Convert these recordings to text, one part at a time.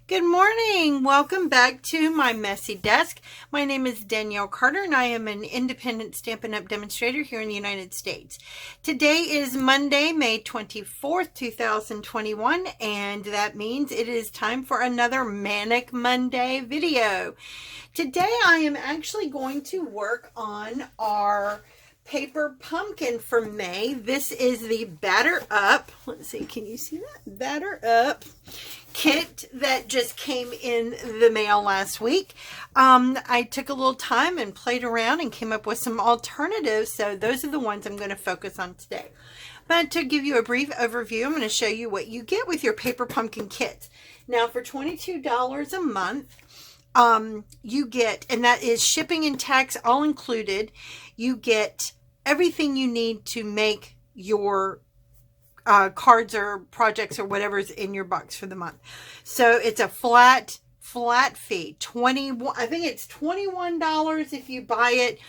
Good morning. Welcome back to my messy desk. My name is Danielle Carter and I am an independent Stampin' Up! Demonstrator here in the United States. Today is Monday, May 24th, 2021, and that means it is time for another Manic Monday video. Today I am actually going to work on our paper pumpkin for May. This is the Batter Up. Let's see, can you see that? Batter Up kit that just came in the mail last week. I took a little time and played around and came up with some alternatives, so those are the ones I'm going to focus on today. But to give you a brief overview, I'm going to show you what you get with your paper pumpkin kit. Now for $22 a month, you get, and that is shipping and tax all included, you get everything you need to make your cards or projects or whatever's in your box for the month. So it's a flat fee. I think it's $21 if you buy it.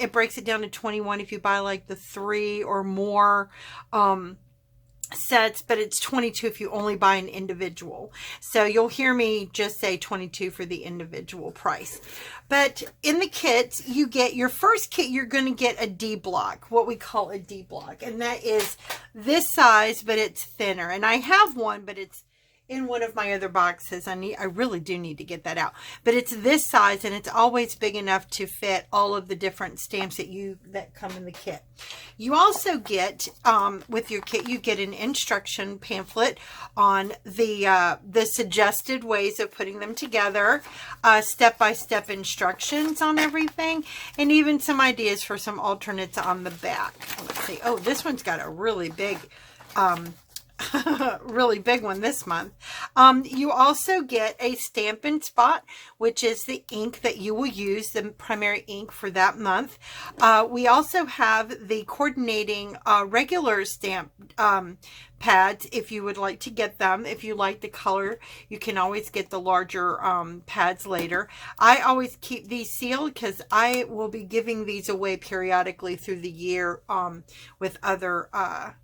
It breaks it down to $21 if you buy like the 3 or more sets, but it's $22 if you only buy an individual. So you'll hear me just say $22 for the individual price. But in the kits, you get your first kit, you're going to get a D block, what we call a D block. And that is this size, but it's thinner. And I have one, but it's in one of my other boxes. I really do need to get that out. But it's this size and it's always big enough to fit all of the different stamps that come in the kit. You also get, with your kit, you get an instruction pamphlet on the suggested ways of putting them together, step-by-step instructions on everything, and even some ideas for some alternates on the back. Let's see. Oh, this one's got a really big really big one this month. You also get a Stampin' Spot, which is the ink that you will use, the primary ink for that month. We also have the coordinating regular stamp pads if you would like to get them. If you like the color, you can always get the larger pads later. I always keep these sealed because I will be giving these away periodically through the year with other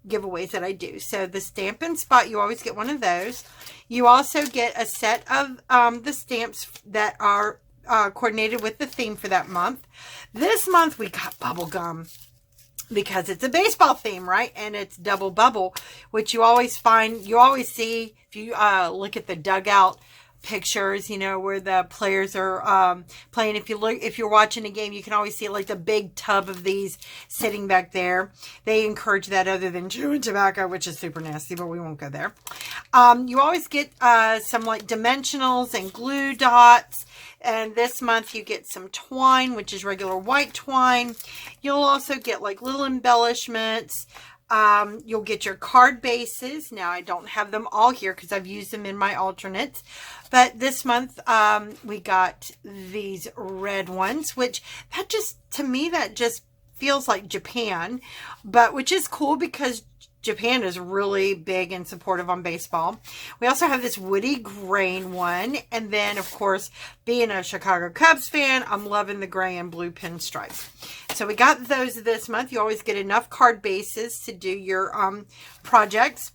giveaways that I do. So the Stampin' Spot, you always get one of those. You also get a set of the stamps that are coordinated with the theme for that month. This month we got bubble gum, because it's a baseball theme, right? And it's double bubble, which you always see if you look at the dugout pictures, you know, where the players are playing. If you're watching a game, you can always see like the big tub of these sitting back there. They encourage that other than chewing tobacco, which is super nasty, but we won't go there. You always get some like dimensionals and glue dots. And this month you get some twine, which is regular white twine. You'll also get like little embellishments. You'll get your card bases. Now I don't have them all here because I've used them in my alternates. But this month we got these red ones, which to me that just feels like Japan, but which is cool because Japan is really big and supportive on baseball. We also have this woody grain one. And then, of course, being a Chicago Cubs fan, I'm loving the gray and blue pinstripes. So we got those this month. You always get enough card bases to do your projects.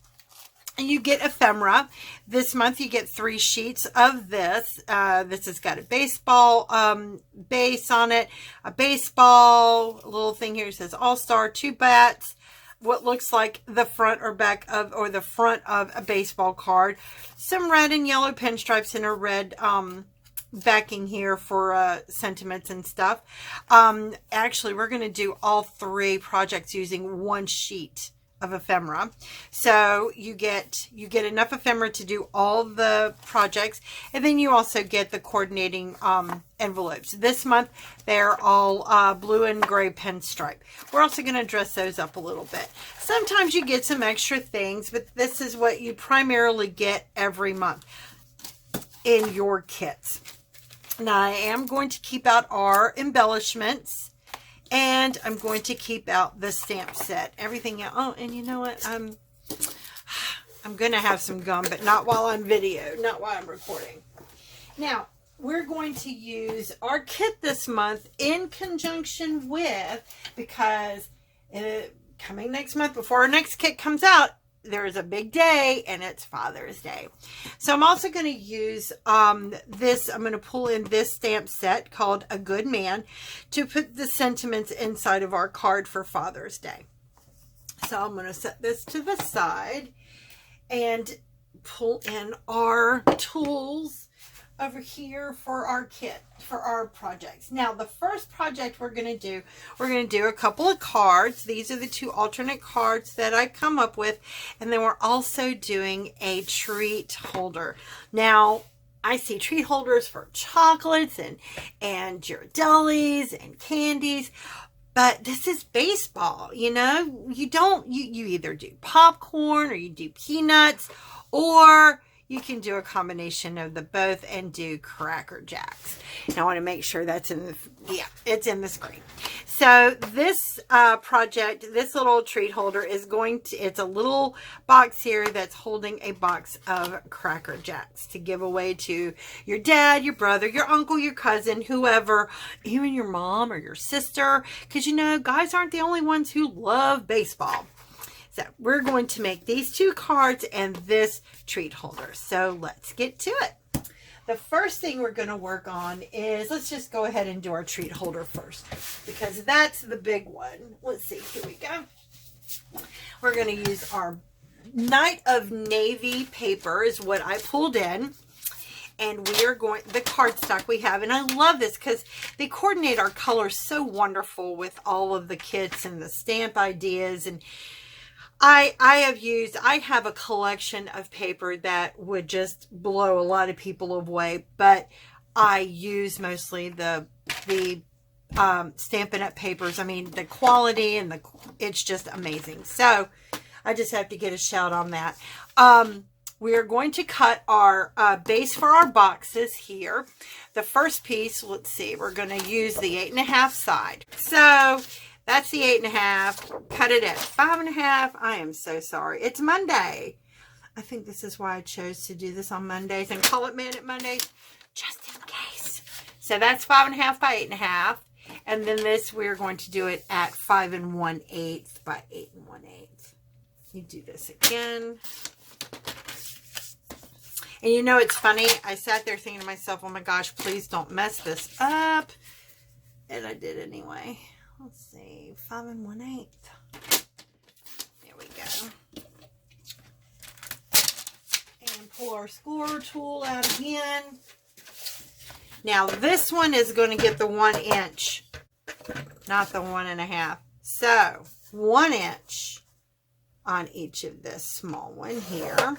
And you get ephemera. This month you get 3 sheets of this. This has got a baseball base on it. A baseball, a little thing here says All-Star, 2 bats. What looks like the front or back of, or the front of a baseball card. Some red and yellow pinstripes and a red backing here for sentiments and stuff. Actually, we're going to do all 3 projects using 1 sheet of ephemera. So you get enough ephemera to do all the projects, and then you also get the coordinating envelopes. This month they're all blue and gray pinstripe. We're also going to dress those up a little bit. Sometimes you get some extra things, but this is what you primarily get every month in your kits. Now I am going to keep out our embellishments. And I'm going to keep out the stamp set. Everything else. Oh, and you know what? I'm going to have some gum, but not while I'm not while I'm recording. Now, we're going to use our kit this month in conjunction with, because coming next month, before our next kit comes out, there's a big day, and it's Father's Day. So I'm also going to use this. I'm going to pull in this stamp set called A Good Man to put the sentiments inside of our card for Father's Day. So I'm going to set this to the side and pull in our tools over here for our kit, for our projects. Now, the first project we're going to do a couple of cards. These are the 2 alternate cards that I come up with. And then we're also doing a treat holder. Now, I see treat holders for chocolates and Ghirardellis and candies. But this is baseball, you know. You either do popcorn or you do peanuts, or you can do a combination of the both and do Cracker Jacks. And I want to make sure that's in the, yeah, it's in the screen. So this project, this little treat holder is going to, it's a little box here that's holding a box of Cracker Jacks to give away to your dad, your brother, your uncle, your cousin, whoever, even your mom or your sister. Because, you know, guys aren't the only ones who love baseball. So we're going to make these 2 cards and this treat holder. So let's get to it. The first thing we're going to work on is, let's just go ahead and do our treat holder first, because that's the big one. Let's see, here we go. We're going to use our Night of Navy paper is what I pulled in. And we are going, the cardstock we have, and I love this because they coordinate our colors so wonderful with all of the kits and the stamp ideas. And I have a collection of paper that would just blow a lot of people away, but I use mostly the Stampin' Up papers. I mean, the quality and it's just amazing. So I just have to get a shout on that. We are going to cut our base for our boxes here. The first piece, let's see, we're going to use the 8.5 side. So that's the 8.5. Cut it at 5.5. I am so sorry. It's Monday. I think this is why I chose to do this on Mondays and call it Minute Mondays, just in case. So that's 5.5 by 8.5. And then this, we're going to do it at 5 1/8 by 8 1/8. You do this again. And you know, it's funny. I sat there thinking to myself, oh my gosh, please don't mess this up. And I did anyway. Let's see, 5 1/8. There we go. And pull our scorer tool out again. Now this one is going to get the 1 inch, not the 1.5. So 1 inch on each of this small one here.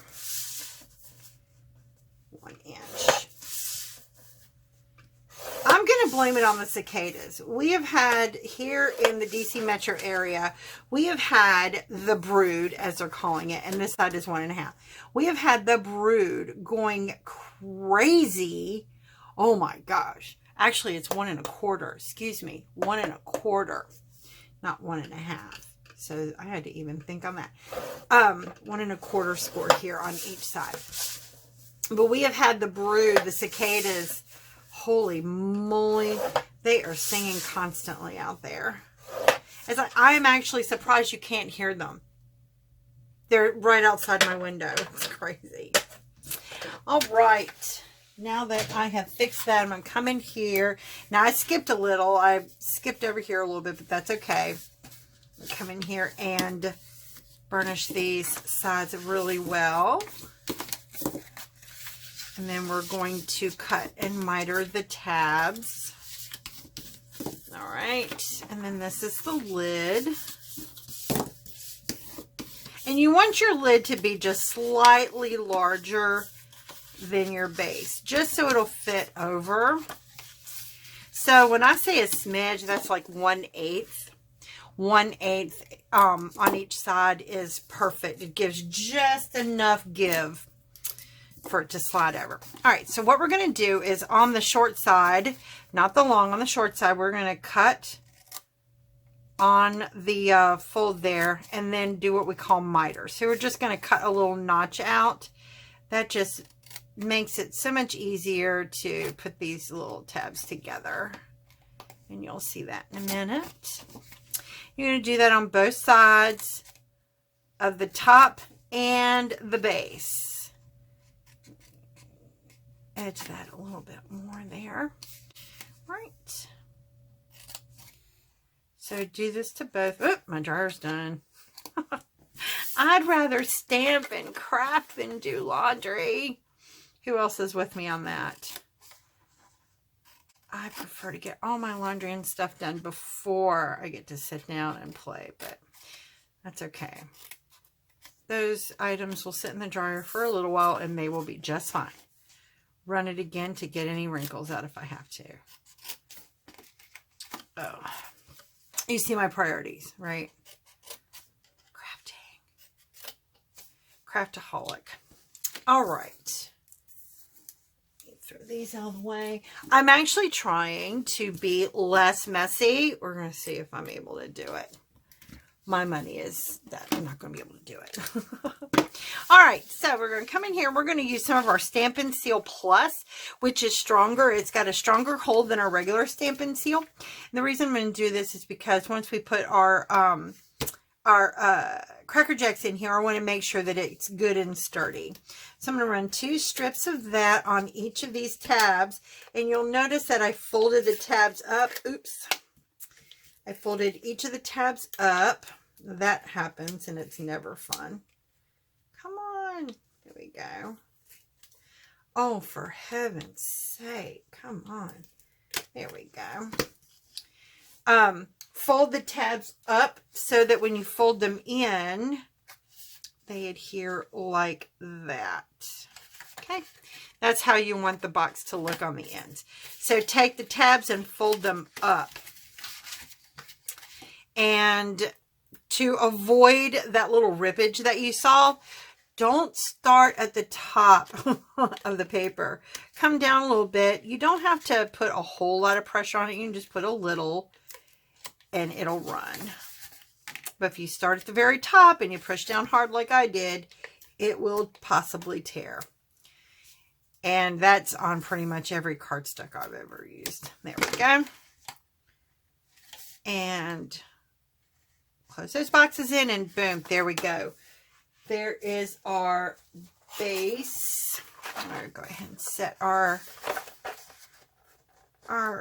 1 inch. I'm going to blame it on the cicadas. We have had here in the DC metro area, we have had the brood, as they're calling it, and this side is 1.5. We have had the brood going crazy. Oh my gosh. Actually, it's 1 1/4. Excuse me. 1 1/4, not 1.5. So I had to even think on that. 1 1/4 score here on each side. But we have had the brood, the cicadas. Holy moly, they are singing constantly out there. It's like, I am actually surprised you can't hear them. They're right outside my window. It's crazy. All right. Now that I have fixed that, I'm going to come in here. Now, I skipped a little. I skipped over here a little bit, but that's okay. Come in here and burnish these sides really well. And then we're going to cut and miter the tabs. All right. And then this is the lid. And you want your lid to be just slightly larger than your base, just so it'll fit over. So when I say a smidge, that's like 1/8. 1/8 on each side is perfect. It gives just enough give for it to slide over. All right, so what we're going to do is on the short side, not the long, on the short side, we're going to cut on the fold there and then do what we call miter. So we're just going to cut a little notch out. That just makes it so much easier to put these little tabs together. And you'll see that in a minute. You're going to do that on both sides of the top and the base. Edge that a little bit more there. Right. So do this to both. Oop, my dryer's done. I'd rather stamp and craft than do laundry. Who else is with me on that? I prefer to get all my laundry and stuff done before I get to sit down and play, but that's okay. Those items will sit in the dryer for a little while and they will be just fine. Run it again to get any wrinkles out if I have to. Oh, you see my priorities, right? Craftaholic. All right. Throw these out of the way. I'm actually trying to be less messy. We're going to see if I'm able to do it. My money is that I'm not going to be able to do it. All right, so we're going to come in here. We're going to use some of our Stampin' Seal Plus, which is stronger. It's got a stronger hold than our regular Stampin' Seal. And the reason I'm going to do this is because once we put our Cracker Jacks in here, I want to make sure that it's good and sturdy. So I'm going to run 2 strips of that on each of these tabs. And you'll notice that I folded the tabs up. Oops. I folded each of the tabs up. That happens and it's never fun. Come on. There we go. Oh, for heaven's sake. Come on. There we go. Fold the tabs up so that when you fold them in, they adhere like that. Okay. That's how you want the box to look on the ends. So take the tabs and fold them up. And to avoid that little rippage that you saw, don't start at the top of the paper. Come down a little bit. You don't have to put a whole lot of pressure on it. You can just put a little and it'll run. But if you start at the very top and you push down hard like I did, it will possibly tear. And that's on pretty much every cardstock I've ever used. There we go. And close those boxes in and boom, there we go. There is our base. I'm going to go ahead and set our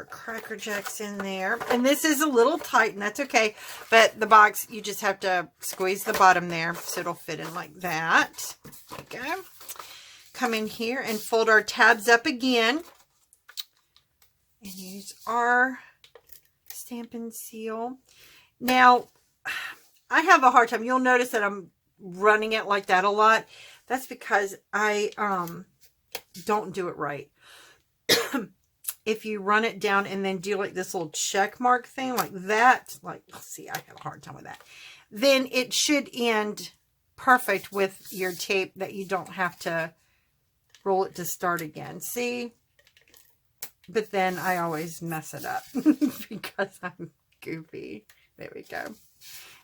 Cracker Jacks in there. And this is a little tight and that's okay. But the box, you just have to squeeze the bottom there so it'll fit in like that. There we go. Come in here and fold our tabs up again. And use our Stampin' Seal. Now, I have a hard time. You'll notice that I'm running it like that a lot. That's because I don't do it right. If you run it down and then do like this little check mark thing like that, like, see, I have a hard time with that. Then it should end perfect with your tape that you don't have to roll it to start again. See? But then I always mess it up because I'm goofy. There we go.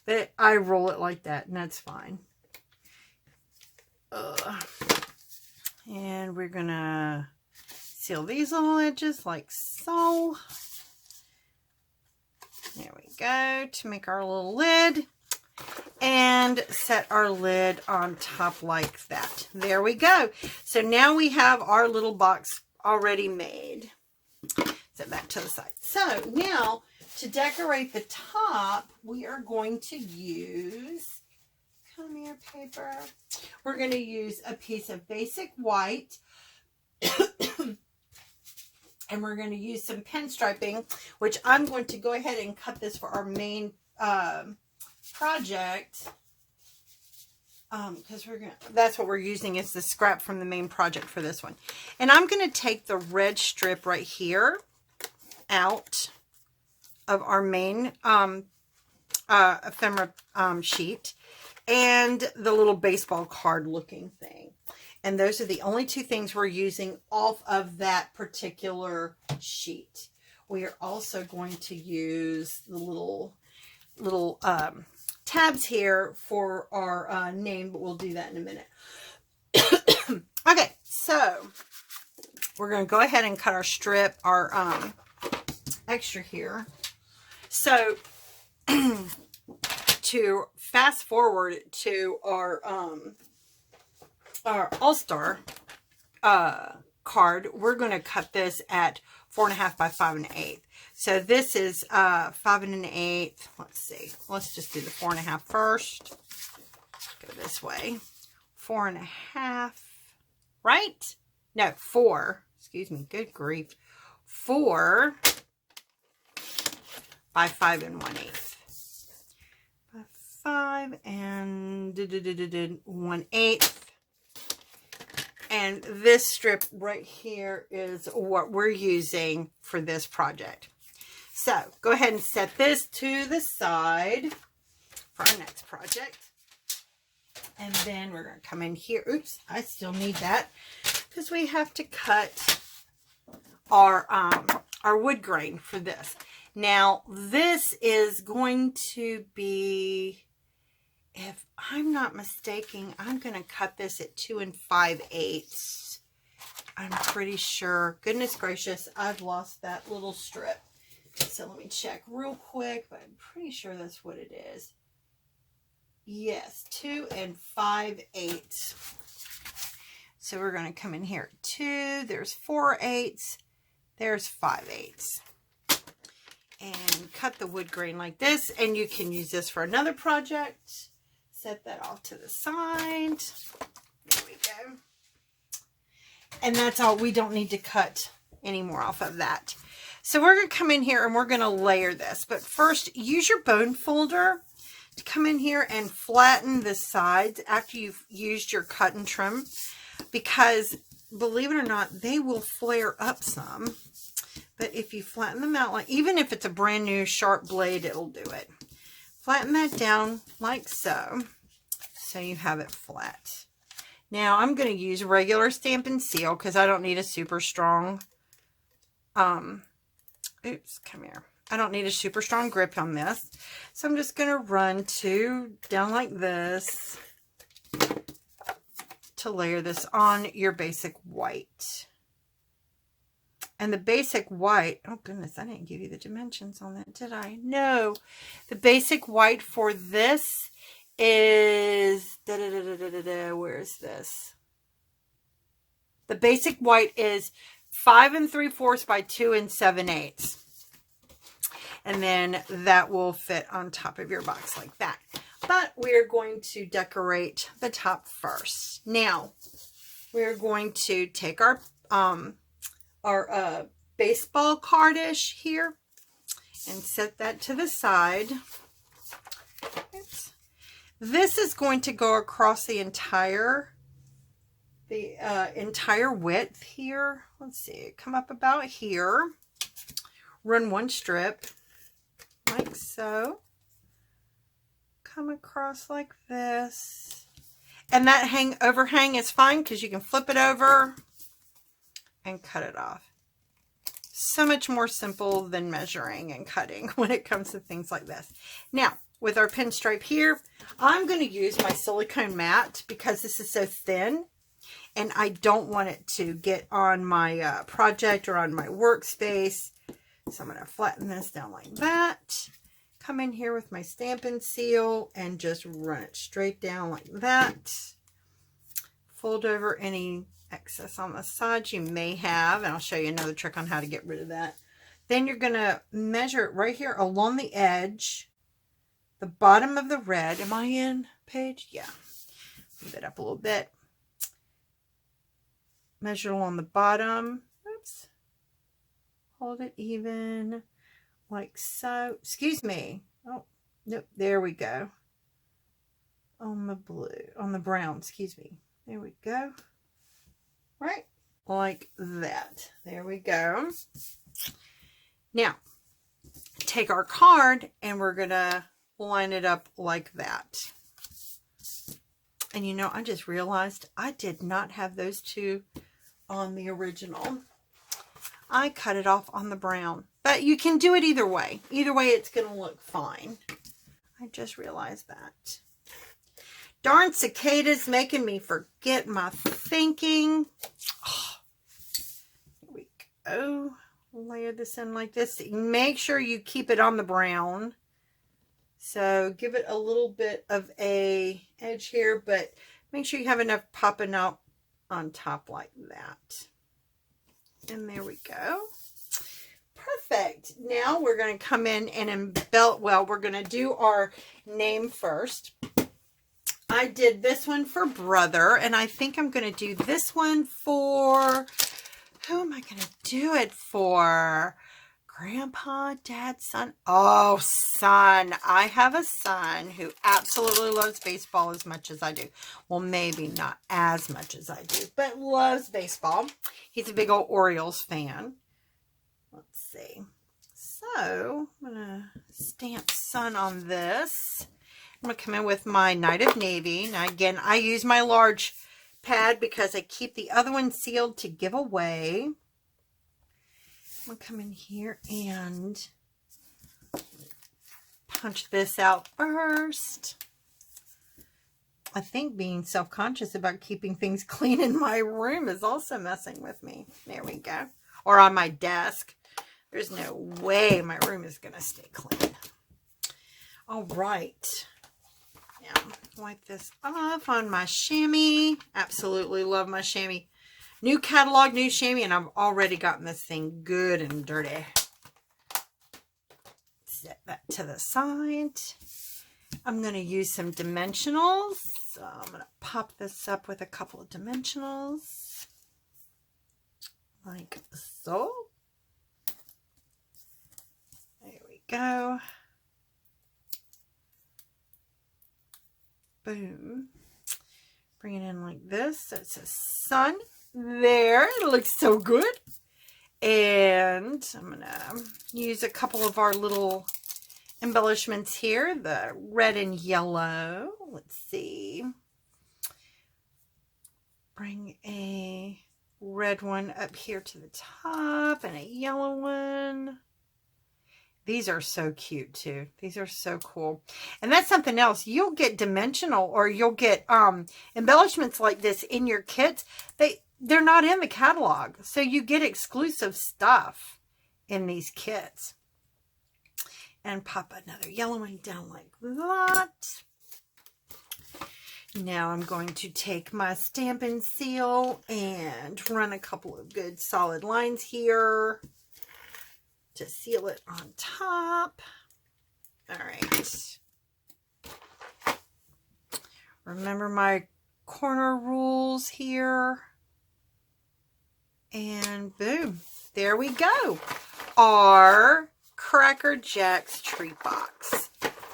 But I roll it like that and that's fine. And we're going to seal these little edges like so. There we go to make our little lid. And set our lid on top like that. There we go. So now we have our little box already made. Set that to the side. So now to decorate the top, we are going to use, come here paper. We're going to use a piece of basic white. And we're going to use some pinstriping, which I'm going to go ahead and cut this for our main project. Because that's what we're using is the scrap from the main project for this one. And I'm going to take the red strip right here out of our main ephemera sheet and the little baseball card looking thing. And those are the only 2 things we're using off of that particular sheet. We are also going to use the little tabs here for our name, but we'll do that in a minute. Okay, so we're going to go ahead and cut our strip, our extra here. So to fast forward to our our All-Star card, we're going to cut this at 4.5 by 5 1/8. So this is 5 1/8. Let's see. Let's just do the 4.5 first. Go this way. 4.5. Right? No, 4. Excuse me. Good grief. 4 by 5 1/8. By 5 and 1/8. And this strip right here is what we're using for this project. So go ahead and set this to the side for our next project. And then we're going to come in here. Oops, I still need that because we have to cut our wood grain for this. Now this is going to be, if I'm not mistaken, I'm going to cut this at 2 5/8. I'm pretty sure. Goodness gracious, I've lost that little strip. So let me check real quick, but I'm pretty sure that's what it is. Yes, 2 5/8. So we're going to come in here at 2. There's 4/8. There's 5/8. And cut the wood grain like this. And you can use this for another project. Set that off to the side. There we go. And that's all. We don't need to cut any more off of that. So we're going to come in here and we're going to layer this. But first, use your bone folder to come in here and flatten the sides after you've used your cut and trim. Because, believe it or not, they will flare up some. But if you flatten them out, like even if it's a brand new sharp blade, it'll do it. Flatten that down like so. So you have it flat. Now I'm going to use regular Stampin' Seal because I don't need a super strong, oops, come here. I don't need a super strong grip on this. So I'm just going to run 2 down like this to layer this on your basic white. And the basic white, oh goodness, I didn't give you the dimensions on that, did I? No. The basic white for this is, where is this? The basic white is 5 3/4 by 2 7/8. And then that will fit on top of your box like that. But we're going to decorate the top first. Now, we're going to take our baseball cardish here and set that to the side. Oops. This is going to go across the entire width here. Let's see, come up about here. Run 1 strip like so. Come across like this. And that overhang is fine because you can flip it over and cut it off. So much more simple than measuring and cutting when it comes to things like this. Now, with our pinstripe here, I'm going to use my silicone mat because this is so thin and I don't want it to get on my project or on my workspace. So I'm going to flatten this down like that. Come in here with my Stampin' Seal and just run it straight down like that. Fold over any excess on the sides you may have, and I'll show you another trick on how to get rid of that. Then you're going to measure it right here along the edge, the bottom of the red. Am I in page? Yeah. Move it up a little bit. Measure along the bottom. Oops. Hold it even like so. Excuse me. Oh, nope. There we go. On the blue, on the brown, excuse me. There we go. Right, like that. There we go. Now, take our card and we're going to line it up like that. And you know, I just realized I did not have those 2 on the original. I cut it off on the brown. But you can do it either way. Either way, it's going to look fine. I just realized that. Darn cicadas making me forget my thinking. Oh, here we go. Layer this in like this. Make sure you keep it on the brown. So give it a little bit of a edge here, but Make sure you have enough popping out on top like that. And there we go. Perfect. Now we're going to come in and embellish. Well, we're going to do our name first. I did this one for brother, and I think I'm going to do this one for, who am I going to do it for? Grandpa, dad, son. Oh, son. I have a son who absolutely loves baseball as much as I do. Well, maybe not as much as I do, but loves baseball. He's a big old Orioles fan. Let's see. So, I'm going to stamp son on this. I'm going to come in with my Night of Navy. Now, again, I use my large pad because I keep the other one sealed to give away. I'm going to come in here and punch this out first. I think being self-conscious about keeping things clean in my room is also messing with me. There we go. Or on my desk. There's no way my room is going to stay clean. All right. Now, wipe this off on my chamois. Absolutely love my chamois. New catalog, new chamois, and I've already gotten this thing good and dirty. Set that to the side. I'm going to use some dimensionals. So I'm going to pop this up with a couple of dimensionals. Like so. There we go. Boom. Bring it in like this. So it says sun. There, it looks so good. And I'm going to use a couple of our little embellishments here. The red and yellow. Let's see. Bring a red one up here to the top and a yellow one. These are so cute too. These are so cool. And that's something else. You'll get dimensional or you'll get embellishments like this in your kits. They're not in the catalog. So you get exclusive stuff in these kits. And pop another yellow one down like that. Now I'm going to take my Stampin' Seal and run a couple of good solid lines here to seal it on top. All right. Remember my corner rules here. And boom, there we go. Our Cracker Jacks treat box.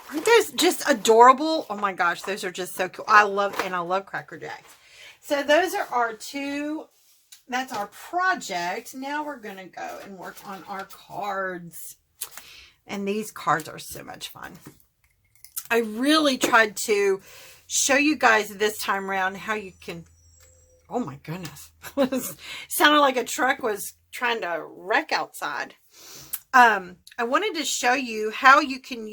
Aren't those just adorable? Oh my gosh, those are just so cool. I love Cracker Jacks. So those are our two. That's our project. Now we're going to go and work on our cards. And these cards are so much fun. I really tried to show you guys this time around how you can... Oh my goodness. Sounded like a truck was trying to wreck outside. I wanted to show you how you can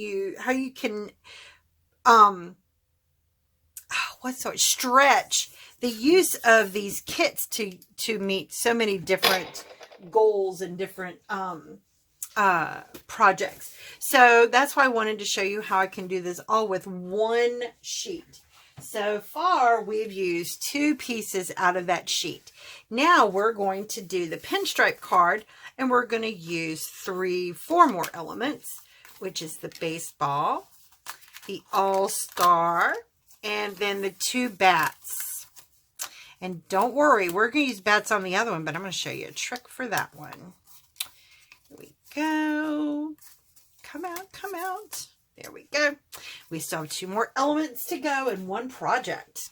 stretch the use of these kits to meet so many different goals and different projects. So that's why I wanted to show you how I can do this all with one sheet. So far, we've used 2 pieces out of that sheet. Now we're going to do the Pinstripe card, and we're going to use 4 more elements, which is the baseball, the All-Star, and then the 2 bats. And don't worry, we're going to use bats on the other one, but I'm going to show you a trick for that one. Here we go. Come out, come out. There we go. We still have 2 more elements to go in one project.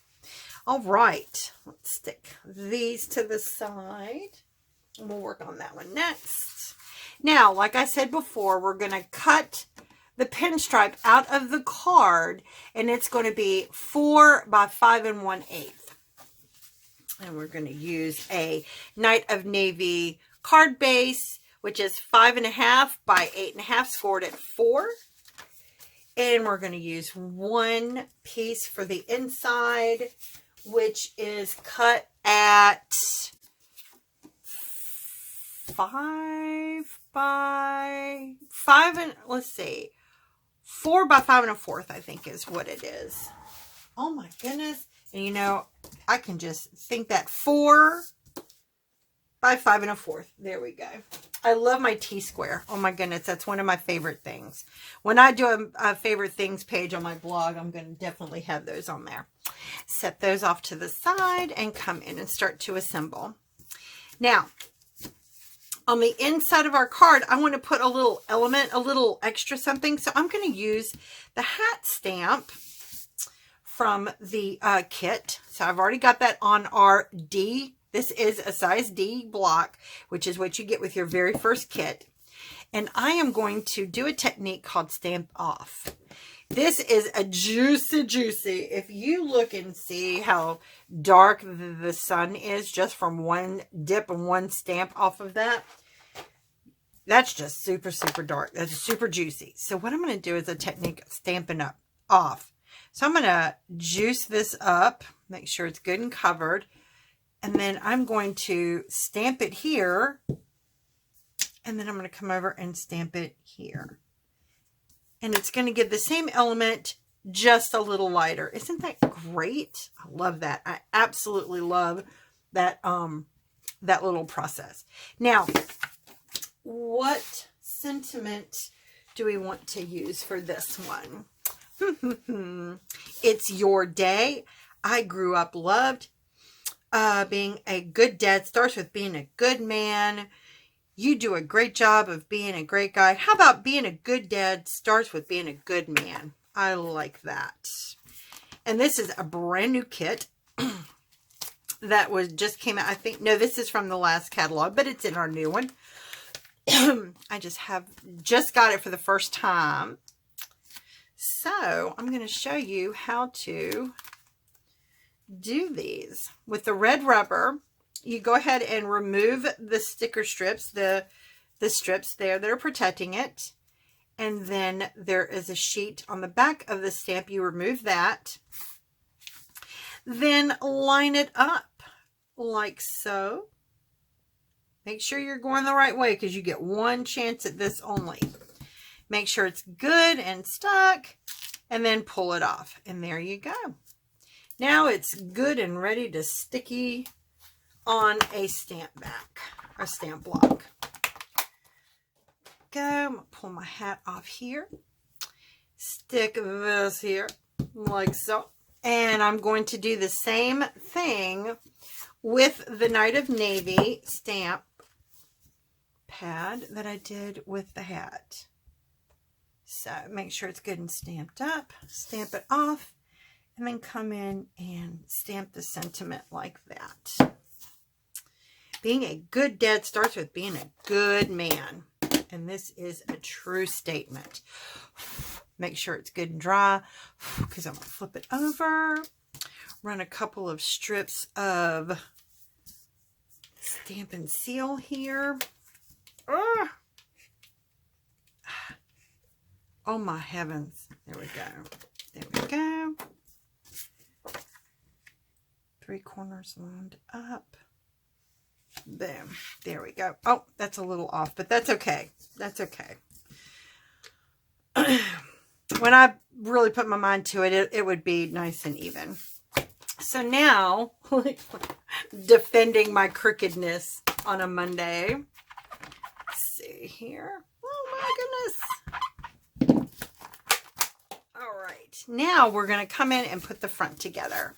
All right, let's stick these to the side. And we'll work on that one next. Now, like I said before, we're going to cut the pinstripe out of the card, and it's going to be 4 by 5 1/8. And we're going to use a Night of Navy card base, which is 5.5 by 8.5, scored at 4. And we're going to use 1 piece for the inside, which is cut at 5 by 5 and, let's see, 4 by 5 1/4, I think is what it is. Oh my goodness. And you know, I can just think that 4 by 5 1/4. There we go. I love my T-square. Oh my goodness, that's one of my favorite things. When I do a favorite things page on my blog, I'm going to definitely have those on there. Set those off to the side and come in and start to assemble. Now, on the inside of our card, I want to put a little element, a little extra something. So I'm going to use the hat stamp from the kit. So I've already got that on our D. This is a size D block, which is what you get with your very first kit. And I am going to do a technique called Stamp Off. This is a juicy. If you look and see how dark the sun is just from one dip and one stamp off of that, that's just super dark. That's super juicy. So what I'm going to do is a technique of Stampin' Up off. So I'm going to juice this up, make sure it's good and covered. And then I'm going to stamp it here. And then I'm going to come over and stamp it here. And it's going to give the same element, just a little lighter. Isn't that great? I love that. I absolutely love that, that little process. Now, what sentiment do we want to use for this one? It's your day. I grew up loved. Being a good dad starts with being a good man. You do a great job of being a great guy. How about being a good dad starts with being a good man? I like that. And this is a brand new kit that just came out. I think, no, this is from the last catalog, but it's in our new one. I just got it for the first time. So I'm going to show you how to do these. With the red rubber, you go ahead and remove the sticker strips, the strips there that are protecting it. And then there is a sheet on the back of the stamp. You remove that. Then line it up like so. Make sure you're going the right way because you get one chance at this only. Make sure it's good and stuck, and then pull it off. And there you go. Now it's good and ready to sticky on a stamp back, a stamp block. Go. I'm going to pull my hat off here. Stick this here like so. And I'm going to do the same thing with the Night of Navy stamp pad that I did with the hat. So make sure it's good and stamped up. Stamp it off. And then come in and stamp the sentiment like that. Being a good dad starts with being a good man. And this is a true statement. Make sure it's good and dry because I'm going to flip it over. Run a couple of strips of Stampin' Seal here. Oh my heavens. There we go. There we go. 3 corners lined up. Boom. There we go. Oh, that's a little off, but that's okay. That's okay. When I really put my mind to it, it would be nice and even. So now, defending my crookedness on a Monday. Let's see here. Oh my goodness. All right. Now we're going to come in and put the front together.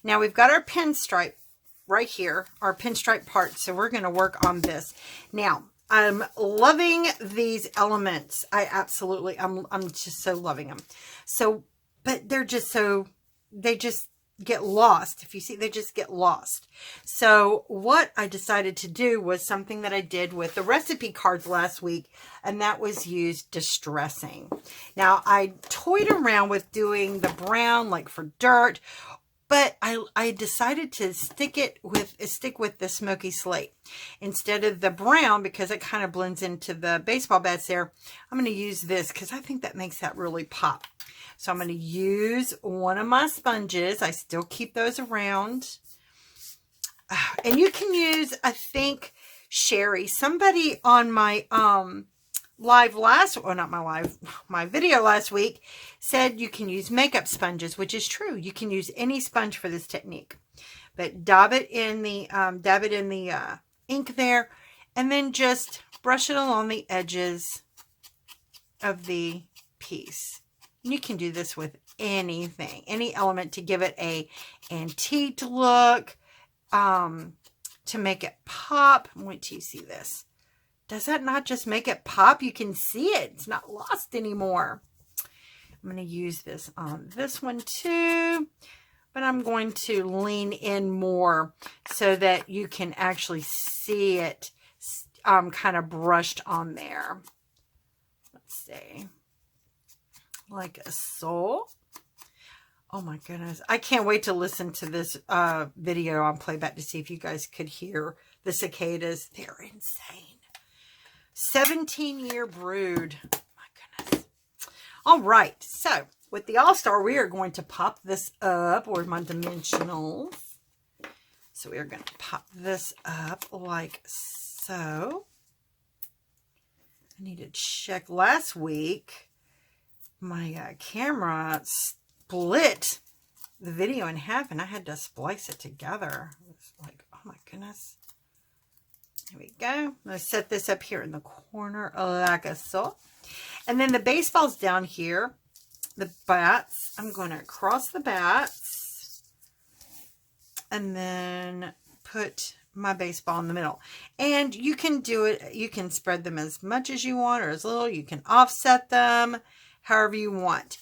Now we've got our pinstripe right here, our pinstripe part. So we're going to work on this. Now, I'm loving these elements. I'm just so loving them. So, but they're just so, they just get lost. If you see, they just get lost. So what I decided to do was something that I did with the recipe cards last week, and that was use distressing. Now I toyed around with doing the brown like for dirt, but I decided to stick with the smoky slate instead of the brown because it kind of blends into the baseball bats there. I'm going to use this because I think that makes that really pop. So I'm going to use one of my sponges. I still keep those around. And you can use, I think, Sherry. Somebody on my my video last week said you can use makeup sponges, which is true. You can use any sponge for this technique, but dab it in the ink there, and then just brush it along the edges of the piece. You can do this with anything, any element, to give it a antique look, to make it pop. Wait till you see this. Does that not just make it pop? You can see it. It's not lost anymore. I'm going to use this on this one too, but I'm going to lean in more so that you can actually see it kind of brushed on there. Let's see. Like so. Oh my goodness. I can't wait to listen to this video on playback to see if you guys could hear the cicadas. They're insane. 17-year brood. My goodness. All right. So with the All-Star, we are going to pop this up. Where's my dimensionals? So we are going to pop this up like so. I need to check. Last week, my camera split the video in half, and I had to splice it together. It was like, oh my goodness. There we go. I'm going to set this up here in the corner like so. And then the baseball's down here. The bats, I'm going to cross the bats and then put my baseball in the middle. And you can do it, you can spread them as much as you want or as little. You can offset them however you want.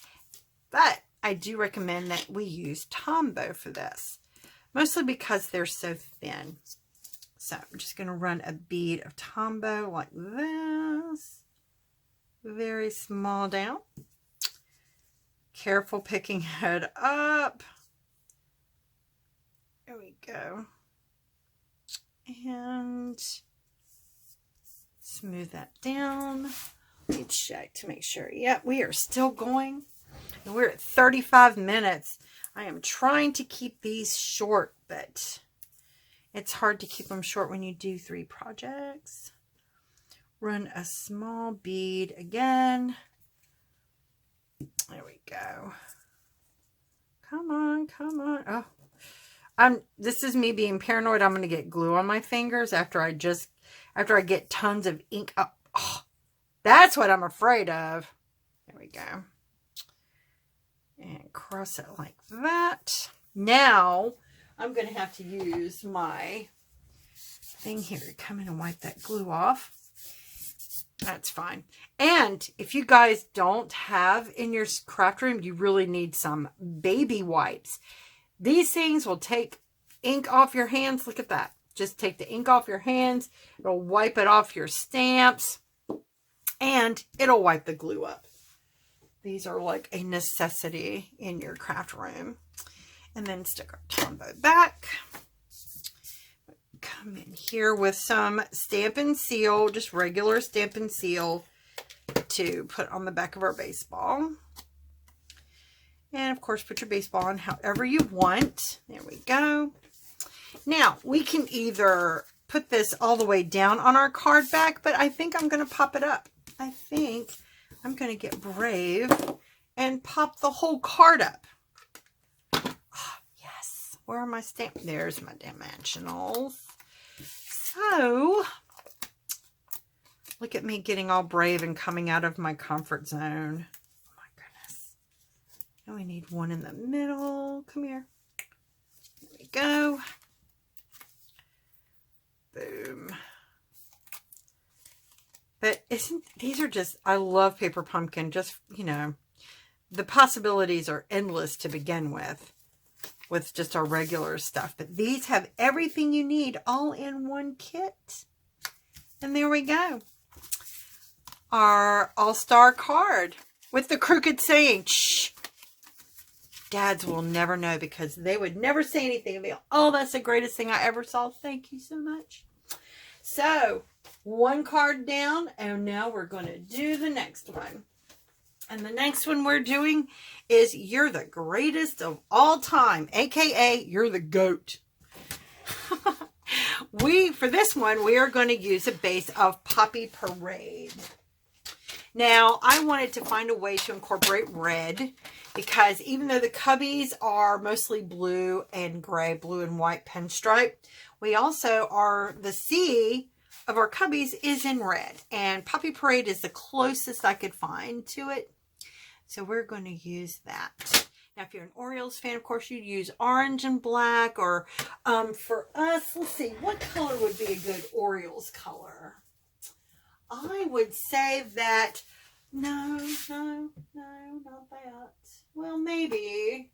But I do recommend that we use Tombow for this, mostly because they're so thin. So I'm just going to run a bead of Tombow like this, very small down. Careful picking it up. There we go. And smooth that down. Let me check to make sure. Yep, we are still going. And we're at 35 minutes. I am trying to keep these short, but it's hard to keep them short when you do 3 projects. Run a small bead again. There we go. Come on, come on. Oh, this is me being paranoid. I'm going to get glue on my fingers after I get tons of ink up. Oh, that's what I'm afraid of. There we go. And cross it like that. Now, I'm going to have to use my thing here to come in and wipe that glue off. That's fine. And if you guys don't have in your craft room, you really need some baby wipes. These things will take ink off your hands. Look at that. Just take the ink off your hands. It'll wipe it off your stamps. And it'll wipe the glue up. These are like a necessity in your craft room. And then stick our Tombow back. Come in here with some Stampin' Seal, just regular Stampin' Seal to put on the back of our baseball. And of course, put your baseball on however you want. There we go. Now, we can either put this all the way down on our card back, but I think I'm going to pop it up. I think I'm going to get brave and pop the whole card up. Oh, yes. Where are my stamps? There's my dimensionals. So, look at me getting all brave and coming out of my comfort zone. Oh my goodness. Now we need one in the middle. Come here. There we go. Boom. But these are just, I love Paper Pumpkin. Just, you know, the possibilities are endless to begin with just our regular stuff. But these have everything you need all in one kit. And there we go. Our All-Star card with the crooked saying, shh. Dads will never know because they would never say anything and be like, oh, that's the greatest thing I ever saw. Thank you so much. So, one card down, and now we're going to do the next one. And the next one we're doing is You're the Greatest of All Time, aka You're the Goat. For this one, we are going to use a base of Poppy Parade. Now, I wanted to find a way to incorporate red because even though the cubbies are mostly blue and gray, blue and white pinstripe, we also are, the C of our cubbies is in red. And Poppy Parade is the closest I could find to it. So we're going to use that. Now, if you're an Orioles fan, of course, you'd use orange and black. Or for us, let's see, what color would be a good Orioles color? I would say that, no, not that. Well, maybe.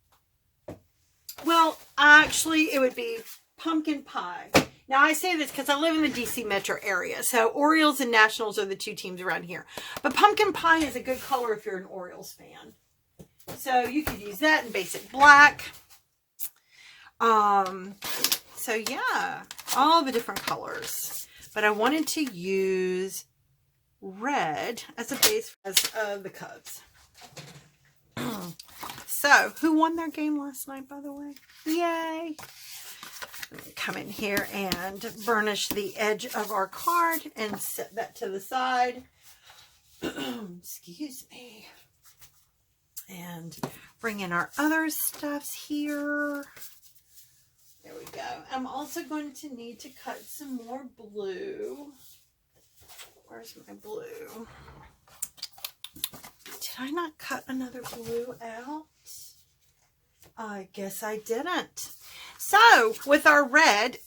Well, actually, it would be pumpkin pie. Now, I say this because I live in the DC metro area. So, Orioles and Nationals are the two teams around here. But pumpkin pie is a good color if you're an Orioles fan. So, you could use that in basic black. So, yeah, all the different colors. But I wanted to use red as a base as the Cubs. So, who won their game last night, by the way? Yay! Let me come in here and burnish the edge of our card and set that to the side. Excuse me. And bring in our other stuffs here. There we go. I'm also going to need to cut some more blue. Where's my blue? Did I not cut another blue out? I guess I didn't. So, with our red,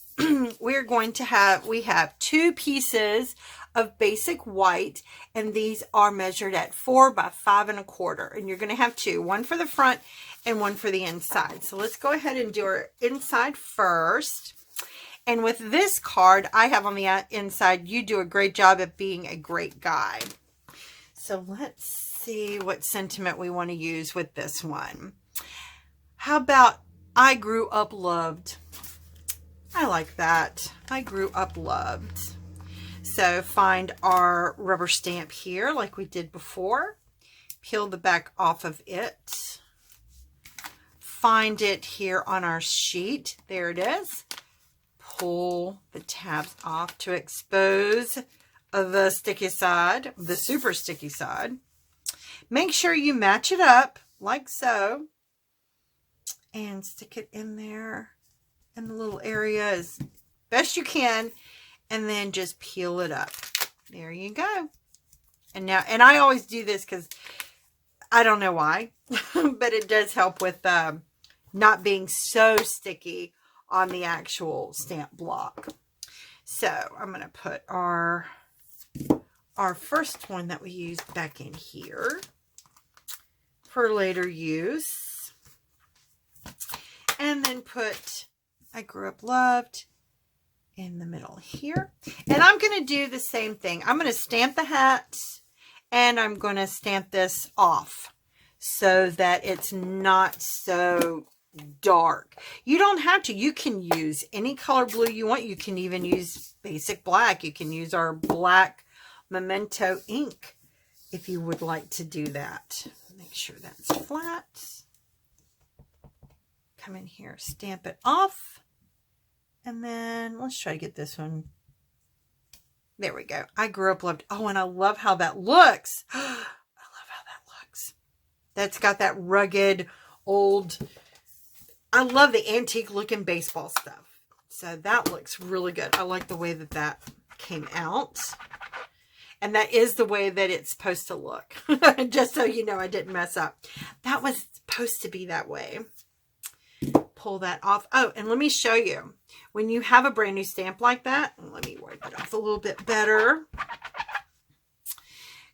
we're going to have, we have 2 pieces of basic white, and these are measured at 4 by 5 1/4. And you're going to have 2, one for the front and one for the inside. So let's go ahead and do our inside first. And with this card I have on the inside, you do a great job at being a great guy. So let's see what sentiment we want to use with this one. How about I grew up loved? I like that. I grew up loved. So find our rubber stamp here like we did before. Peel the back off of it. Find it here on our sheet. There it is. Pull the tabs off to expose the sticky side, the super sticky side. Make sure you match it up like so. And stick it in there in the little area as best you can. And then just peel it up. There you go. And now, and I always do this because I don't know why, but it does help with not being so sticky on the actual stamp block. So I'm going to put our first one that we used back in here for later use. And then put I grew up loved in the middle here. And I'm going to do the same thing. I'm going to stamp the hat and I'm going to stamp this off so that it's not so dark. You don't have to. You can use any color blue you want. You can even use basic black. You can use our black Memento ink if you would like to do that. Make sure that's flat. Come in here, stamp it off. And then let's try to get this one. There we go. I grew up loved. Oh, and I love how that looks. I love how that looks. That's got that rugged old, I love the antique looking baseball stuff. So that looks really good. I like the way that that came out. And that is the way that it's supposed to look. Just so you know, I didn't mess up. That was supposed to be that way. Pull that off. Oh, and let me show you. When you have a brand new stamp like that, and let me wipe it off a little bit better.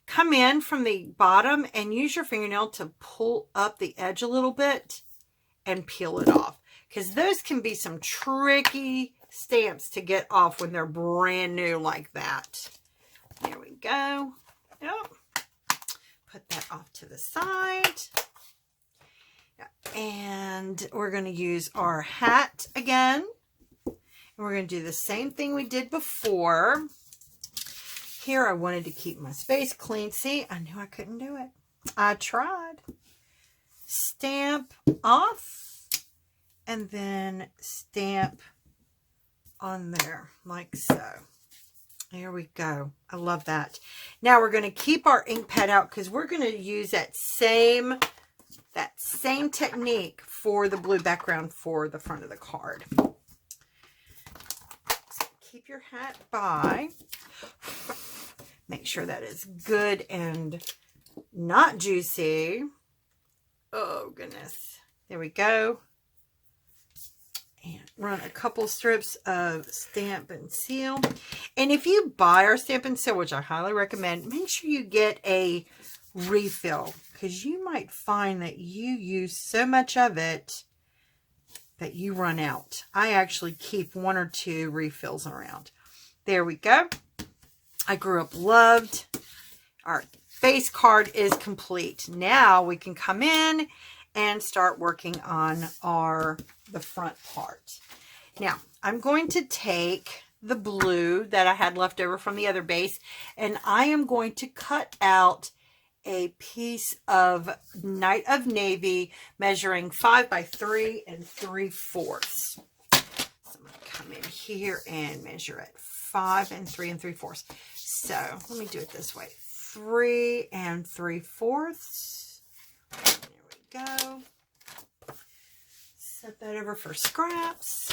Come in from the bottom and use your fingernail to pull up the edge a little bit and peel it off. Because those can be some tricky stamps to get off when they're brand new like that. There we go. Yep. Put that off to the side. And we're going to use our hat again. And we're going to do the same thing we did before. Here I wanted to keep my space clean. See, I knew I couldn't do it. I tried. Stamp off. And then stamp on there like so. There we go. I love that. Now we're going to keep our ink pad out because we're going to use that same technique for the blue background for the front of the card. So keep your hat by. Make sure that is good and not juicy. Oh, goodness. There we go. And run a couple strips of Stampin' Seal. And if you buy our Stampin' Seal, which I highly recommend, make sure you get a refill, because you might find that you use so much of it that you run out. I actually keep 1 or 2 refills around. There we go. I grew up loved. Our base card is complete. Now we can come in and start working on the front part. Now I'm going to take the blue that I had left over from the other base, and I am going to cut out a piece of Night of Navy measuring 5 by 3 3/4. So I'm going to come in here and measure it 5 and 3 3/4. So let me do it this way. 3 3/4. There we go. Set that over for scraps.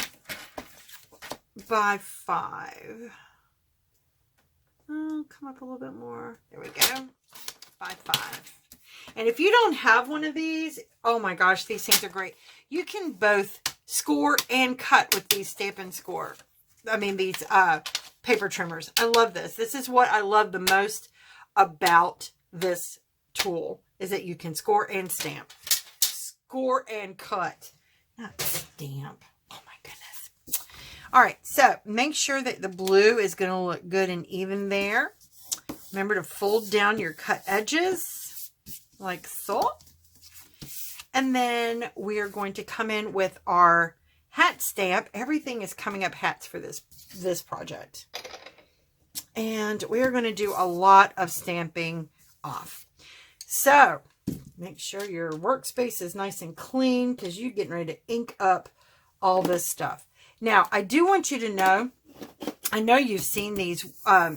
By 5. Oh, come up a little bit more. There we go. By 5. And if you don't have one of these, oh my gosh, these things are great. You can both score and cut with these Stampin' Score. I mean, these paper trimmers. I love this. This is what I love the most about this tool, is that you can score and stamp. Score and cut. Not stamp. Oh my goodness. All right, so make sure that the blue is going to look good and even there. Remember to fold down your cut edges like so. And then we are going to come in with our hat stamp. Everything is coming up hats for this project. And we are going to do a lot of stamping off. So make sure your workspace is nice and clean, because you're getting ready to ink up all this stuff. Now, I do want you to know, I know you've seen these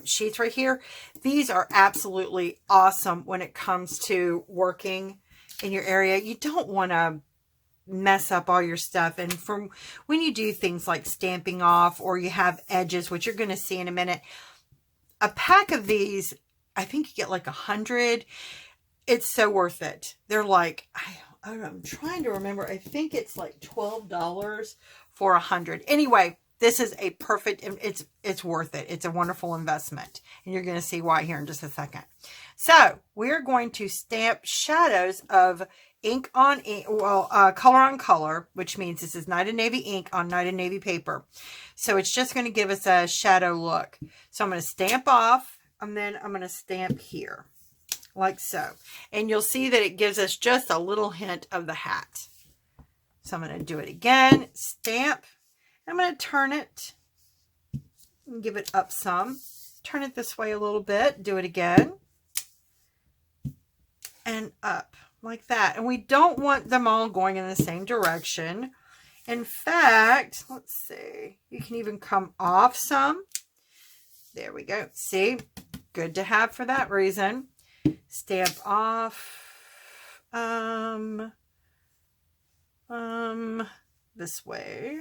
sheets right here. These are absolutely awesome when it comes to working in your area. You don't want to mess up all your stuff. And from when you do things like stamping off, or you have edges, which you're going to see in a minute, a pack of these, I think you get like 100. It's so worth it. They're like, I'm trying to remember. I think it's like $12 for 100. Anyway, this is a perfect, it's worth it. It's a wonderful investment. And you're going to see why here in just a second. So we're going to stamp shadows of ink on ink, color on color, which means this is Night of Navy ink on Night of Navy paper. So it's just going to give us a shadow look. So I'm going to stamp off, and then I'm going to stamp here. Like so. And you'll see that it gives us just a little hint of the hat. So I'm going to do it again. Stamp. I'm going to turn it and give it up some. Turn it this way a little bit. Do it again. And up. Like that. And we don't want them all going in the same direction. In fact, let's see. You can even come off some. There we go. See? Good to have for that reason. Stamp off this way,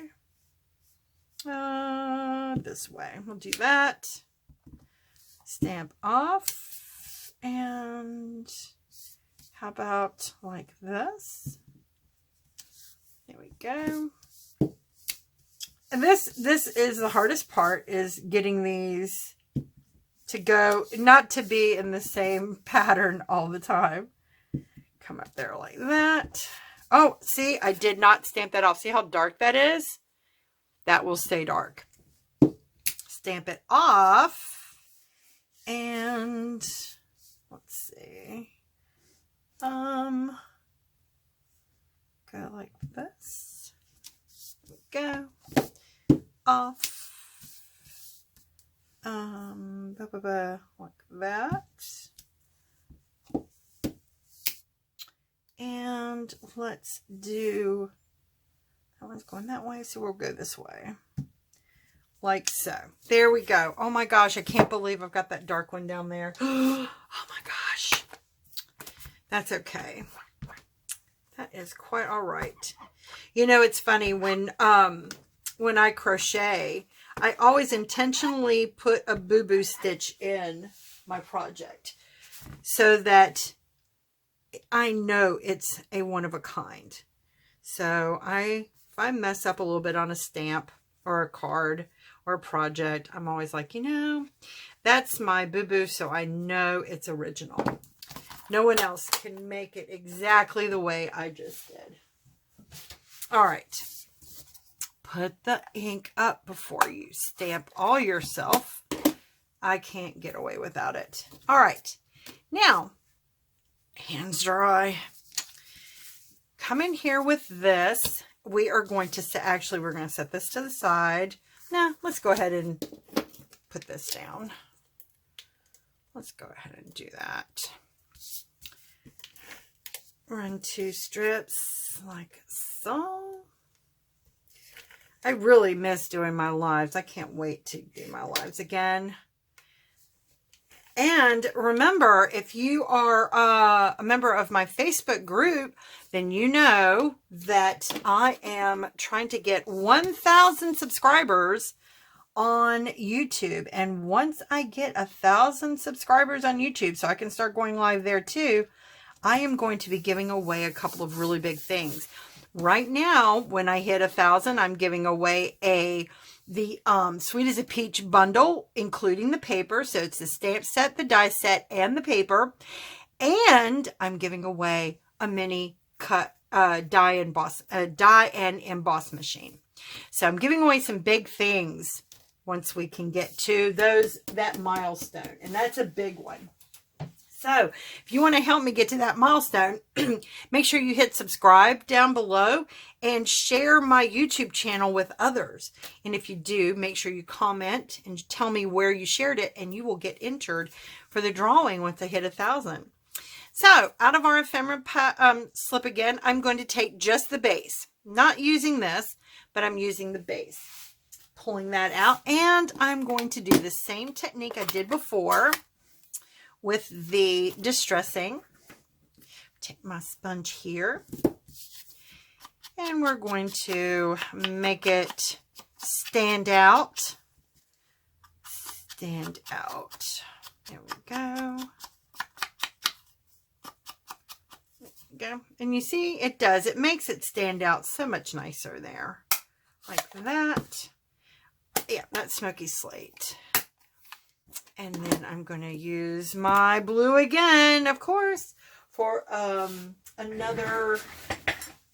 this way. We'll do that. Stamp off, and how about like this? There we go. And this is the hardest part, is getting these to go, not to be in the same pattern all the time. Come up there like that. Oh, see, I did not stamp that off. See how dark that is? That will stay dark. Stamp it off. And let's see. Go like this. There we go. Off. Like that. And let's do, that one's going that way, so we'll go this way. like so. There we go. Oh my gosh, I can't believe I've got that dark one down there. Oh my gosh. That's okay. That is quite all right. You know, it's funny when I crochet, I always intentionally put a boo-boo stitch in my project so that I know it's a one of a kind. So if I mess up a little bit on a stamp or a card or a project, I'm always like, you know, that's my boo-boo, so I know it's original. No one else can make it exactly the way I just did. All right. Put the ink up before you stamp all yourself. I can't get away without it. All right. Now, hands dry. Come in here with this. We are going to actually, we're going to set this to the side. Now, let's go ahead and put this down. Let's go ahead and do that. Run 2 strips like so. I really miss doing my lives. I can't wait to do my lives again. And remember, if you are a member of my Facebook group, then you know that I am trying to get 1,000 subscribers on YouTube. And once I get 1,000 subscribers on YouTube, so I can start going live there too, I am going to be giving away a couple of really big things. Right now, when I hit 1,000, I'm giving away the Sweet as a Peach bundle, including the paper. So it's the stamp set, the die set, and the paper. And I'm giving away a mini cut die and emboss machine. So I'm giving away some big things once we can get to that milestone, and that's a big one. So if you want to help me get to that milestone, make sure you hit subscribe down below and share my YouTube channel with others. And if you do, make sure you comment and tell me where you shared it, and you will get entered for the drawing once I hit 1,000. So out of our ephemera slip again, I'm going to take just the base. Not using this, but I'm using the base. Pulling that out, and I'm going to do the same technique I did before with the distressing. Take my sponge here, and we're going to make it stand out. Stand out. There we go. There we go. And you see, it does. It makes it stand out so much nicer there. Like that. Yeah, that's smoky slate. And then I'm going to use my blue again, of course, for another,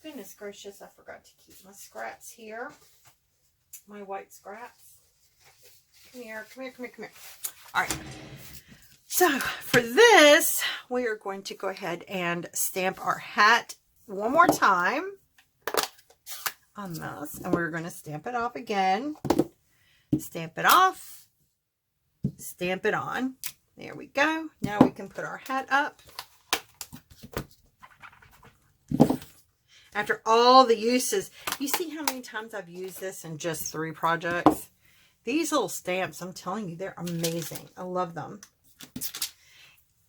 goodness gracious, I forgot to keep my scraps here. My white scraps. Come here, come here, come here, come here. All right. So for this, we are going to go ahead and stamp our hat one more time on this. And we're going to stamp it off again. Stamp it off. Stamp it on. There we go. Now we can put our hat up. After all the uses, you see how many times I've used this in just 3 projects? These little stamps, I'm telling you, they're amazing. I love them.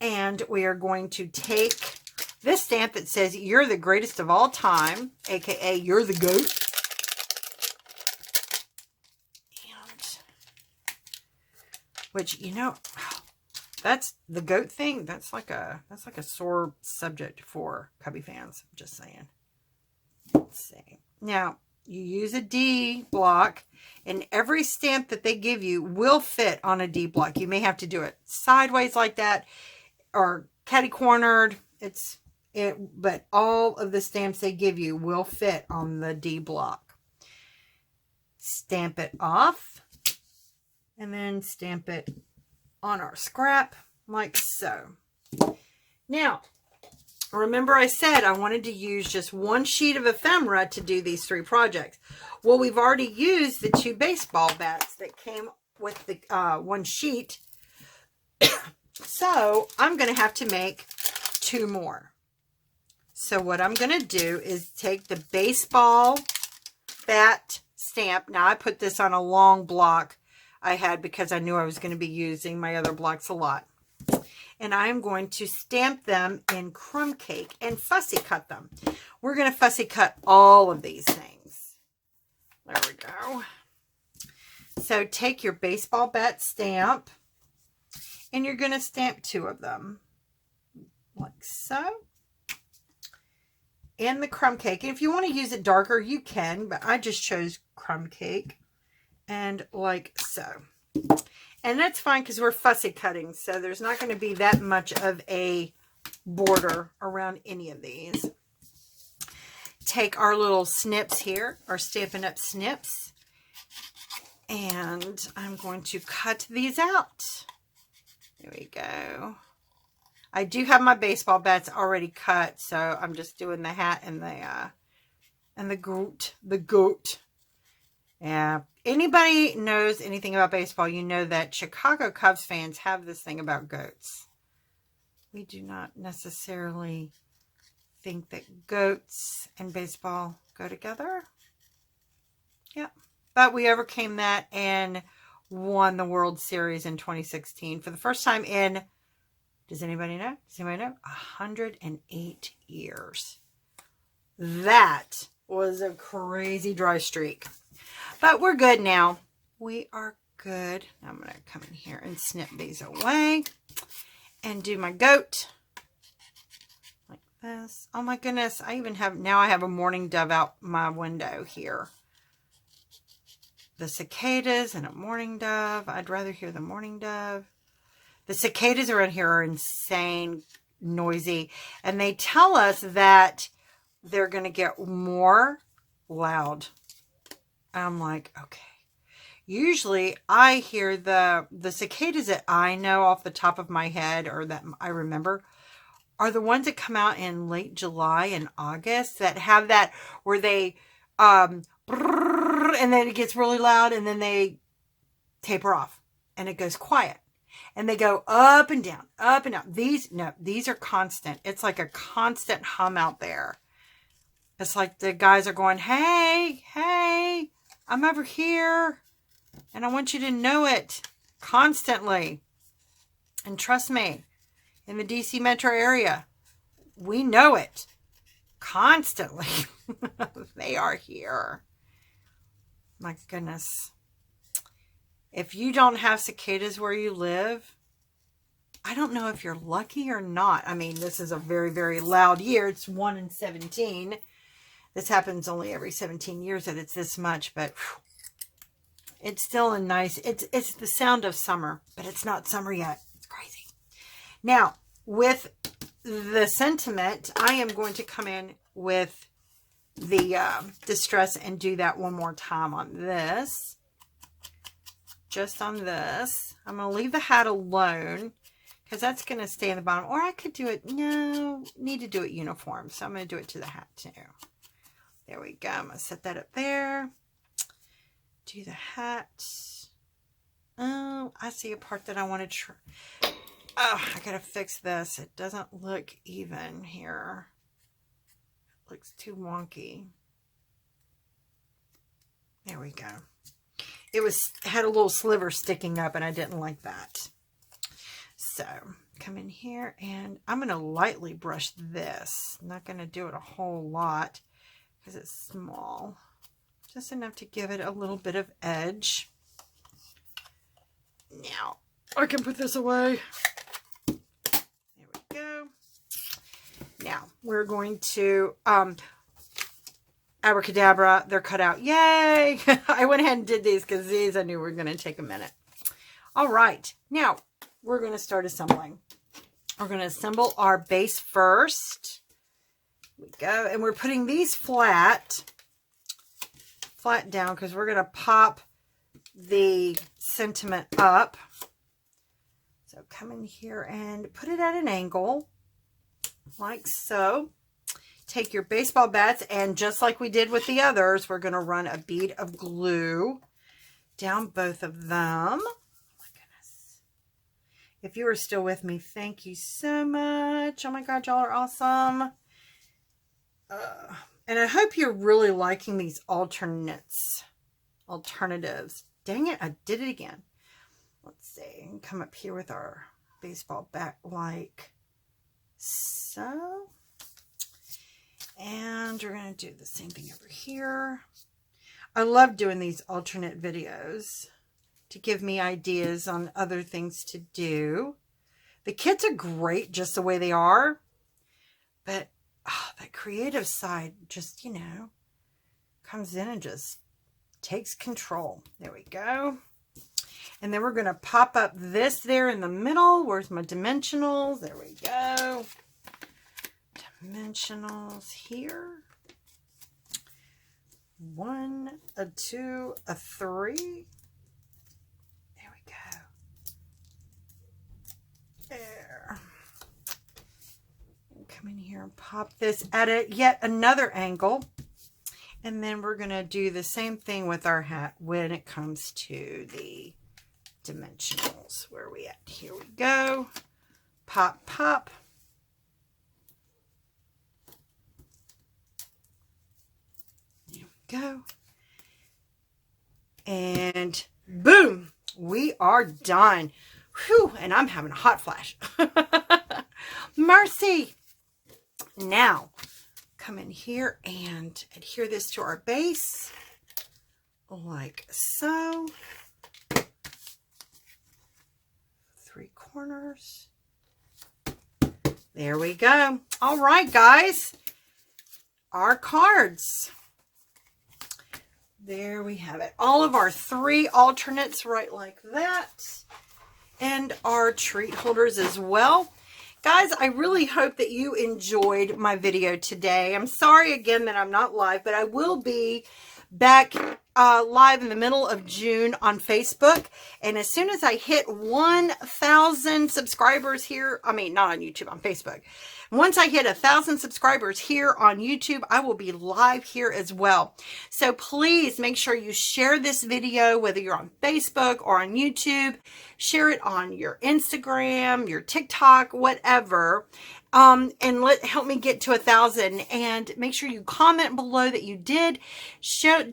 And we are going to take this stamp that says, "You're the greatest of all time," aka Youre the Goat. Which, you know, that's the goat thing. That's like a sore subject for cubby fans. I'm just saying. Let's see. Now, you use a D block, and every stamp that they give you will fit on a D block. You may have to do it sideways like that or catty-cornered. But all of the stamps they give you will fit on the D block. Stamp it off. And then stamp it on our scrap like so. Now, remember I said I wanted to use just 1 sheet of ephemera to do these 3 projects. Well, we've already used the 2 baseball bats that came with the 1 sheet. So I'm going to have to make 2 more. So what I'm going to do is take the baseball bat stamp. Now I put this on a long block I had because I knew I was going to be using my other blocks a lot. And I'm going to stamp them in crumb cake and fussy cut them. We're going to fussy cut all of these things. There we go. So take your baseball bat stamp and you're going to stamp 2 of them like so. And the crumb cake. And if you want to use it darker, you can, but I just chose crumb cake and like so. And that's fine because we're fussy cutting, so there's not going to be that much of a border around any of these. Take our little snips here, our Stampin' Up! Snips, and I'm going to cut these out. There we go. I do have my baseball bats already cut, so I'm just doing the hat and the goat. Yeah. Anybody knows anything about baseball, you know that Chicago Cubs fans have this thing about goats. We do not necessarily think that goats and baseball go together. Yeah. But we overcame that and won the World Series in 2016 for the first time in, does anybody know? Does anybody know? 108 years. That was a crazy dry streak. But we're good now. We are good. I'm going to come in here and snip these away and do my goat like this. Oh my goodness. I have a mourning dove out my window here. The cicadas and a mourning dove. I'd rather hear the mourning dove. The cicadas around here are insane noisy. And they tell us that they're going to get more loud. I'm like, okay. Usually I hear the cicadas that I know off the top of my head or that I remember are the ones that come out in late July and August that have that where they, and then it gets really loud and then they taper off and it goes quiet and they go up and down, up and down. These are constant. It's like a constant hum out there. It's like the guys are going, hey, hey. I'm over here and I want you to know it constantly. And trust me, in the DC metro area, we know it constantly. They are here. My goodness. If you don't have cicadas where you live, I don't know if you're lucky or not. I mean, this is a very, very loud year. It's 1 in 17. This happens only every 17 years that it's this much, but whew, it's still a nice, it's the sound of summer, but it's not summer yet. It's crazy. Now, with the sentiment, I am going to come in with the distress and do that one more time on this. Just on this. I'm going to leave the hat alone because that's going to stay in the bottom. Or I could do it, no, need to do it uniform. So I'm going to do it to the hat too. There we go. I'm going to set that up there. Do the hat. Oh, I see a part that I want to try. Oh, I got to fix this. It doesn't look even here. It looks too wonky. There we go. It had a little sliver sticking up and I didn't like that. So come in here and I'm going to lightly brush this. I'm not going to do it a whole lot because it's small. Just enough to give it a little bit of edge. Now, I can put this away. There we go. Now, we're going to, abracadabra, they're cut out. Yay! I went ahead and did these because these I knew were going to take a minute. All right. Now, we're going to start assembling. We're going to assemble our base first. Here we go. And we're putting these flat down because we're going to pop the sentiment up. So come in here and put it at an angle like so. Take your baseball bats and just like we did with the others, we're going to run a bead of glue down both of them. Oh my goodness. If you are still with me, thank you so much. Oh my God, y'all are awesome. And I hope you're really liking these alternates. alternatives. Dang it, I did it again. Let's see, and come up here with our baseball bat like so. And we're going to do the same thing over here. I love doing these alternate videos to give me ideas on other things to do. The kits are great just the way they are. But that creative side just, you know, comes in and just takes control. There we go. And then we're going to pop up this there in the middle. Where's my dimensionals? There we go. Dimensionals here. 1, a 2, a 3. There we go. There. Come in here and pop this at yet another angle. And then we're going to do the same thing with our hat when it comes to the dimensionals. Where are we at? Here we go. Pop, pop. There we go. And boom, we are done. Whew, and I'm having a hot flash. Mercy. Now, come in here and adhere this to our base like so. 3 corners. There we go. All right, guys. Our cards. There we have it. All of our 3 alternates right like that. And our treat holders as well. Guys, I really hope that you enjoyed my video today. I'm sorry again that I'm not live, but I will be back live in the middle of June on Facebook. And as soon as I hit 1,000 subscribers here, I mean, not on YouTube, on Facebook. Once I hit 1,000 subscribers here on YouTube, I will be live here as well. So please make sure you share this video, whether you're on Facebook or on YouTube. Share it on your Instagram, your TikTok, whatever. And help me get to 1,000, and make sure you comment below that you did.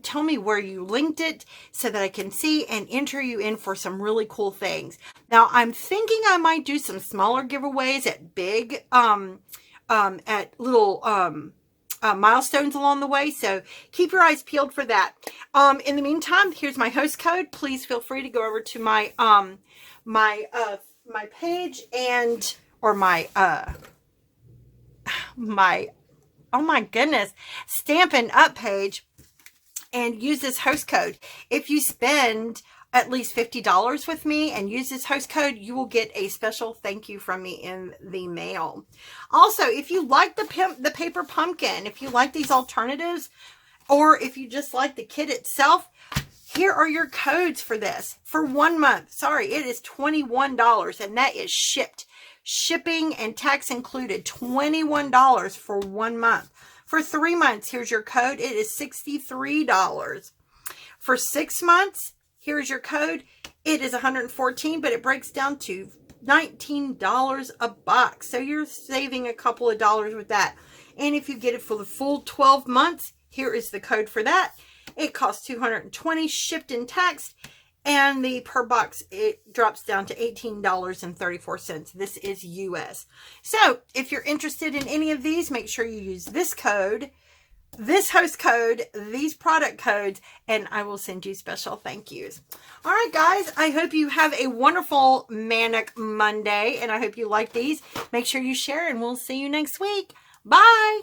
Tell me where you linked it so that I can see and enter you in for some really cool things. Now, I'm thinking I might do some smaller giveaways at big, at little, milestones along the way. So keep your eyes peeled for that. In the meantime, here's my host code. Please feel free to go over to my, my page and, or my, oh my goodness, Stampin' Up page and use this host code. If you spend at least $50 with me and use this host code, you will get a special thank you from me in the mail. Also, if you like the paper pumpkin, if you like these alternatives, or if you just like the kit itself, here are your codes for this. For 1 month, sorry, it is $21, and that is shipped. Shipping and tax included, $21 for 1 month. For 3 months, here's your code. It is $63. For 6 months, here's your code. It is $114, but it breaks down to $19 a box. So you're saving a couple of dollars with that. And if you get it for the full 12 months, here is the code for that. It costs $220 shipped and taxed. And the per box, it drops down to $18.34. This is US. So if you're interested in any of these, make sure you use this code, this host code, these product codes, and I will send you special thank yous. All right, guys, I hope you have a wonderful Manic Monday, and I hope you like these. Make sure you share, and we'll see you next week. Bye.